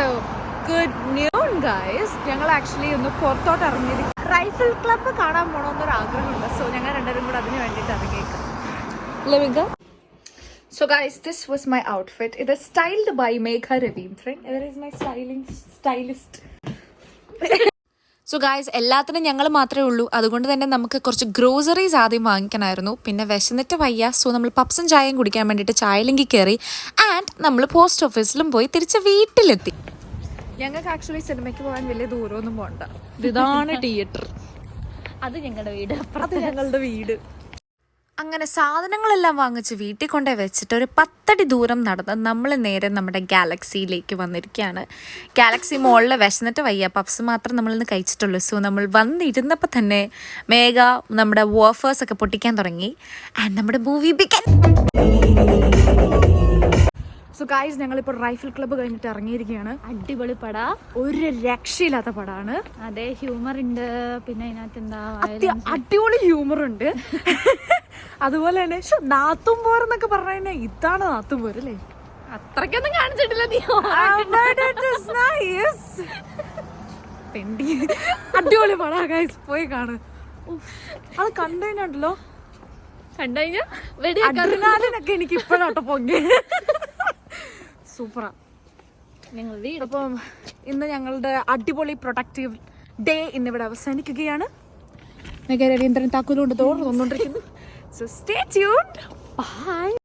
So good noon guys. ഞങ്ങൾ actually ഒന്ന് പുറത്തോട്ട് ഇറങ്ങിയിരിക്കും. റൈഫിൾ ക്ലബ്ബ് കാണാൻ പോകണമെന്നൊരു ആഗ്രഹമുണ്ട്. സോ ഞങ്ങൾ രണ്ടുപേരും കൂടെ അതിന് വേണ്ടിയിട്ട് ഇറങ്ങിയേക്കാം. ലവിക. So guys, this was my outfit. It is styled by Megha Ravindran. There is my stylist. So guys, എല്ലാത്തിനും ഞങ്ങൾ മാത്രമേ ഉള്ളൂ. അതുകൊണ്ട് തന്നെ നമുക്ക് കുറച്ച് ഗ്രോസറീസ് ആദ്യം വാങ്ങിക്കണമായിരുന്നു. പിന്നെ വിശന്നിട്ട് വയ്യ. സോ നമ്മൾ പപ്സും ചായയും കുടിക്കാൻ വേണ്ടിയിട്ട് ചായലിങ്കി കയറി. ആൻഡ് നമ്മൾ പോസ്റ്റ് ഓഫീസിലും പോയി തിരിച്ച് വീട്ടിലെത്തി. ഞങ്ങൾക്ക് ആക്ച്വലി സിനിമയ്ക്ക് പോകാൻ വലിയ ദൂരമൊന്നും പോകണ്ട. ഇതാണ് തിയേറ്റർ. അത് ഞങ്ങളുടെ വീട്. അത് ഞങ്ങളുടെ വീട്. അങ്ങനെ സാധനങ്ങളെല്ലാം വാങ്ങിച്ച് വീട്ടിൽ കൊണ്ടേ വെച്ചിട്ട് ഒരു 10 അടി ദൂരം നടന്ന് നമ്മൾ നേരെ നമ്മുടെ ഗാലക്സിയിലേക്ക് വന്നിരിക്കുകയാണ്. ഗാലക്സി മോളിൽ വിശന്നിട്ട് വയ്യ, പപ്സ് മാത്രം നമ്മളിന്ന് കഴിച്ചിട്ടുള്ളൂ. സോ നമ്മൾ വന്നിരുന്നപ്പോൾ തന്നെ മേഘ നമ്മുടെ വേഫേഴ്സ് ഒക്കെ പൊട്ടിക്കാൻ തുടങ്ങി. ആൻഡ് നമ്മുടെ മൂവി ബിഗൻ. സോ ഗൈസ്, ഞങ്ങളിപ്പോൾ റൈഫിൾ ക്ലബ്ബ് കഴിഞ്ഞിട്ട് ഇറങ്ങിയിരിക്കുകയാണ്. അടിപൊളി പട, ഒരു രക്ഷയില്ലാത്ത പടമാണ്. അതെ, ഹ്യൂമർ ഉണ്ട്. പിന്നെ അതിനകത്ത് എന്താ അടിപൊളി ഹ്യൂമർ ഉണ്ട്. അതുപോലെ തന്നെ നാത്തുംപോർ എന്നൊക്കെ പറഞ്ഞു കഴിഞ്ഞാൽ ഇതാണ് നാത്തുംപോർ അല്ലേ? അത്രയ്ക്കൊന്നും കാണിച്ചിട്ടില്ല നീ. അടിപൊളി പടാ ഗൈസ്, പോയി കാണു. അത് കണ്ടു കഴിഞ്ഞാണ്ടല്ലോ, കണ്ടുകഴിഞ്ഞാ അഡ്രിനാലിനൊക്കെ എനിക്ക് ഇപ്പോഴാട്ടോ പൊങ്ങി. സൂപ്പറാ. അപ്പം ഇന്ന് ഞങ്ങളുടെ അടിപൊളി പ്രൊഡക്റ്റീവ് ഡേ ഇന്നിവിടെ അവസാനിക്കുകയാണ്. Raveendran താക്കോലുകൊണ്ട് തോന്നുകൊണ്ടിരിക്കുന്നു. So stay tuned. Bye.